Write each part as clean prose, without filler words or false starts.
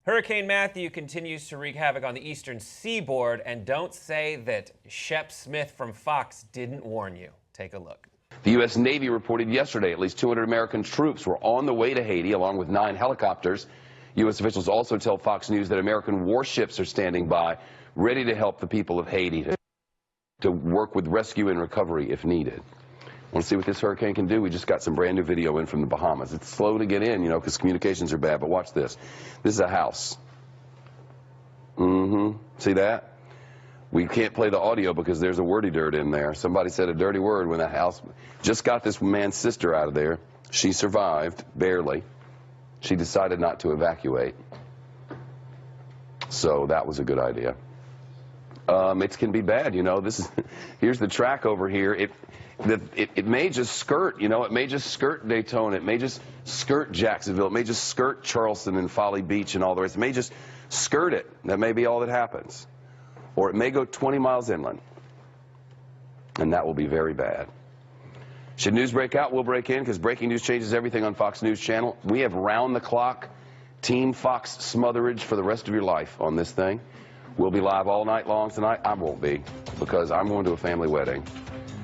Hurricane Matthew continues to wreak havoc on the eastern seaboard, and don't say that Shep Smith from Fox didn't warn you. Take a look. The U.S. Navy reported yesterday at least 200 American troops were on the way to Haiti, along with 9 helicopters. U.S. officials also tell Fox News that American warships are standing by, ready to help the people of Haiti to work with rescue and recovery if needed. Want to see what this hurricane can do? We just got some brand new video in from the Bahamas. It's slow to get in, you know, because communications are bad, but watch this. This is a house. See that? We can't play the audio because there's a wordy-dird in there. Somebody said a dirty word when the house just got this man's sister out of there. She survived, barely. She decided not to evacuate. So that was a good idea. It can be bad, you know. This is here's the track over here. It may just skirt, you know, it may just skirt Daytona, it may just skirt Jacksonville, it may just skirt Charleston and Folly Beach and all the rest. It may just skirt it. That may be all that happens. Or it may go 20 miles inland, and that will be very bad. Should news break out, we'll break in, because breaking news changes everything on Fox News Channel. We have round-the-clock Team Fox smotherage for the rest of your life on this thing. We'll be live all night long tonight. I won't be, because I'm going to a family wedding.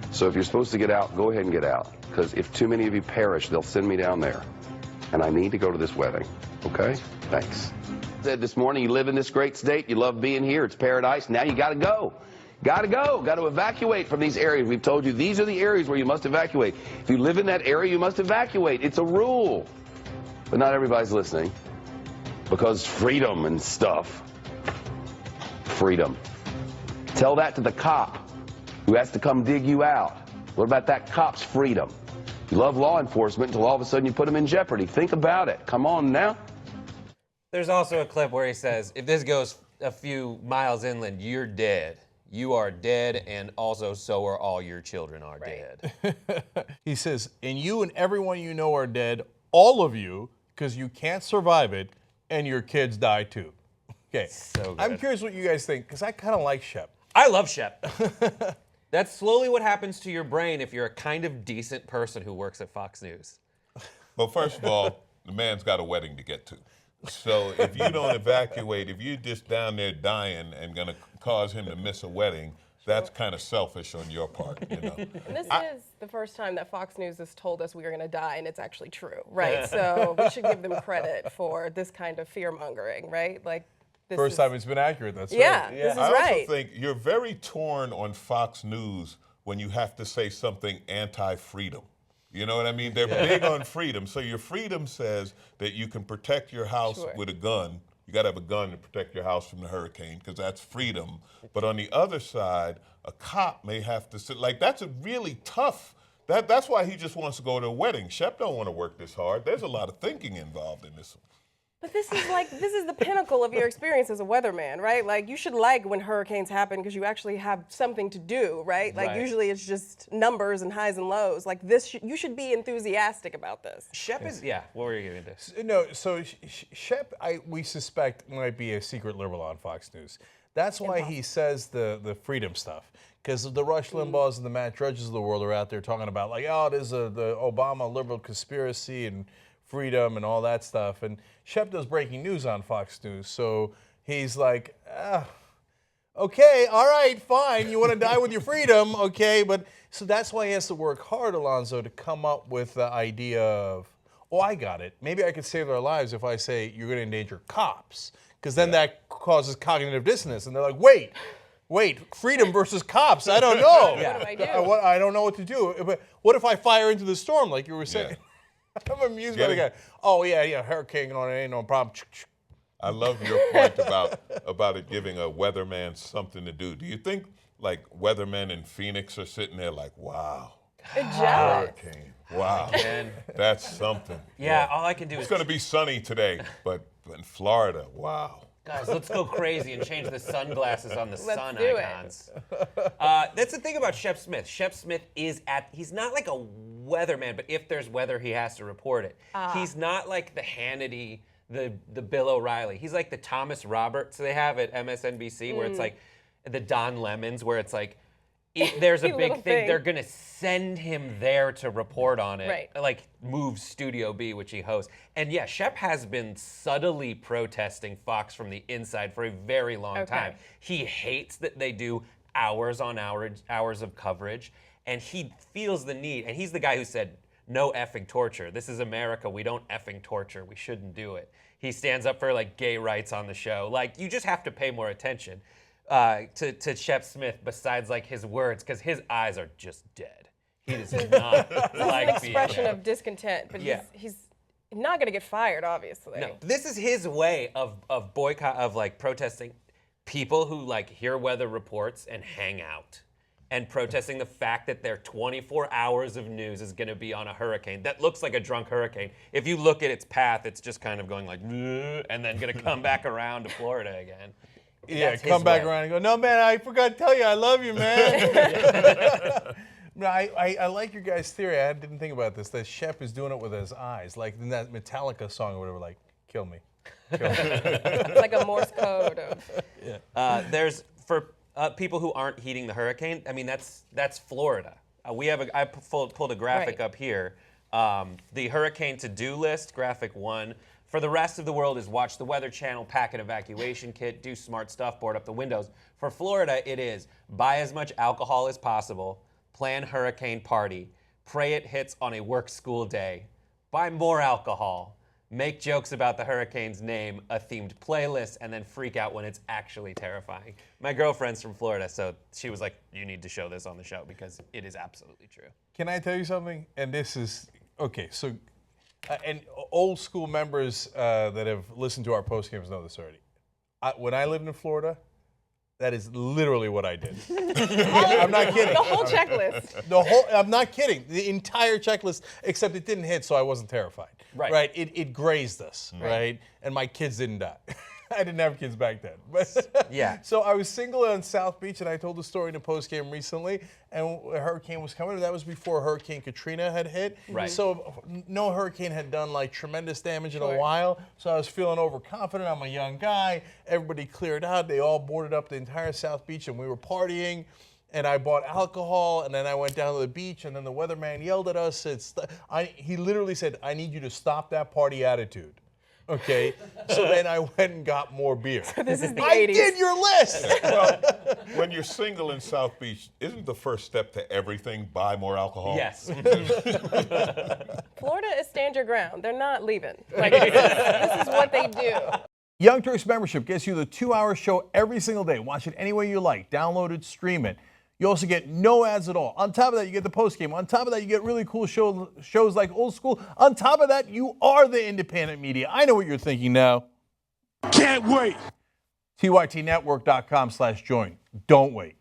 So if you're supposed to get out, go ahead and get out, because if too many of you perish, they'll send me down there. And I need to go to this wedding, okay? Thanks. Said this morning, you live in this great state, you love being here, it's paradise, now you gotta go. Gotta go, gotta evacuate from these areas. We've told you these are the areas where you must evacuate. If you live in that area, you must evacuate. It's a rule. But not everybody's listening, because freedom and stuff. Freedom. Tell that to the cop who has to come dig you out. What about that cop's freedom? You love law enforcement until all of a sudden you put them in jeopardy. Think about it. Come on now. There's also a clip where he says, if this goes a few miles inland, you're dead. You are dead, and also so are all your children are dead. He says, and you and everyone you know are dead, all of you, because you can't survive it, and your kids die too. Okay, So good. I'm curious what you guys think, because I kind of like Shep. I love Shep. That's slowly what happens to your brain if you're a kind of decent person who works at Fox News. Well, first of all, the man's got a wedding to get to. So if you don't evacuate, if you're just down there dying and going to cause him to miss a wedding, that's kind of selfish on your part, you know. And this is the first time that Fox News has told us we are going to die, and it's actually true, right? So we should give them credit for this kind of fear-mongering, right? Like, this First is, time it's been accurate, that's yeah, right. this is I right. also think you're very torn on Fox News when you have to say something anti-freedom. You know what I mean? They're big on freedom. So your freedom says that you can protect your house with a gun. You got to have a gun to protect your house from the hurricane, because that's freedom. But on the other side, a cop may have to sit. Like, that's a really tough. That's why he just wants to go to a wedding. Shep don't want to work this hard. There's a lot of thinking involved in this one. But this is the pinnacle of your experience as a weatherman, right? Like, you should like when hurricanes happen because you actually have something to do, right? Like, usually it's just numbers and highs and lows. Like, this, you should be enthusiastic about this. Shep is, what were you going to do? No, so Shep, we suspect, might be a secret liberal on Fox News. That's why he says the freedom stuff. Because the Rush Limbaughs and the Matt Drudges of the world are out there talking about, like, oh, there's the Obama liberal conspiracy and freedom and all that stuff. And Shep does breaking news on Fox News. So he's like, okay, all right, fine. You want to die with your freedom, okay. But so that's why he has to work hard, Alonzo, to come up with the idea of, oh, I got it. Maybe I could save their lives if I say you're going to endanger cops. Because then that causes cognitive dissonance. And they're like, wait, freedom versus cops. I don't know. What do I do? I don't know what to do. But what if I fire into the storm, like you were saying? Yeah. I'm amused by the guy. Oh, yeah, hurricane on it, ain't no problem. I love your point about it giving a weatherman something to do. Do you think, like, weathermen in Phoenix are sitting there like, wow, Jealous. hurricane, wow, that's something. Yeah, all I can do It's is, going to be sunny today, but in Florida, wow. guys, let's go crazy and change the sunglasses on the sun do it. icons. That's the thing about Shep Smith. Shep Smith he's not like a weatherman, but if there's weather, he has to report it. He's not like the Hannity, the Bill O'Reilly. He's like the Thomas Roberts they have at MSNBC, where it's like the Don Lemons, where it's like, if there's a big Little thing, thing. they're going to send him there to report on it. Right. Like, move Studio B, which he hosts. And yeah, Shep has been subtly protesting Fox from the inside for a very long time. He hates that they do hours on hours of coverage, and he feels the need. And he's the guy who said, no effing torture. This is America. We don't effing torture. We shouldn't do it. He stands up for like gay rights on the show. Like, you just have to pay more attention to Shep Smith besides like his words, because his eyes are just dead. He does not like an being expression there. of discontent, but Yeah. he's not going to get fired, obviously. No, this is his way of boycott, of like protesting people who like hear weather reports and hang out, and protesting the fact that their 24 hours of news is going to be on a hurricane that looks like a drunk hurricane. If you look at its path, it's just kind of going like, and then going to come back around to Florida again. Yeah, That's come his back way. around and go, no, man, I forgot to tell you, I love you, man. No, I like your guys' theory. I didn't think about this, that Shep is doing it with his eyes, like in that Metallica song or whatever, like, kill me. Kill me. It's like a Morse code of. There's, for people who aren't heeding the hurricane, I mean, that's Florida. I pulled a graphic Right. up here. The hurricane to-do list, graphic 1. For the rest of the world is watch the Weather Channel, pack an evacuation kit, do smart stuff, board up the windows. For Florida, it is buy as much alcohol as possible, plan hurricane party, pray it hits on a work-school day, buy more alcohol, make jokes about the hurricane's name, a themed playlist, and then freak out when it's actually terrifying. My girlfriend's from Florida, so she was like, you need to show this on the show because it is absolutely true. Can I tell you something? And this is, okay, so, and old school members that have listened to our post games know this already. When I lived in Florida, that is literally what I did. I'm not kidding. The whole checklist. I'm not kidding. The entire checklist, except it didn't hit, so I wasn't terrified. Right. It grazed us, right? And my kids didn't die. I didn't have kids back then. But Yeah. So I was single on South Beach, and I told the story in a post game recently, and a hurricane was coming. That was before Hurricane Katrina had hit. Right. So no hurricane had done like tremendous damage in a while. So I was feeling overconfident. I'm a young guy. Everybody cleared out. They all boarded up the entire South Beach, and we were partying. And I bought alcohol, and then I went down to the beach, and then the weatherman yelled at us. He literally said, I need you to stop that party attitude. Okay, so then I went and got more beer. This is the I 80s. did your list. Well, when you're single in South Beach, isn't the first step to everything buy more alcohol? Yes. Florida is stand your ground. They're not leaving. Like, this is what they do. Young Turks membership gets you the 2-hour show every single day. Watch it any way you like. Download it, stream it. You also get no ads at all. On top of that, you get the post game. On top of that, you get really cool shows like Old School. On top of that, you are the independent media. I know what you're thinking now. Can't wait. TYTnetwork.com/join. Don't wait.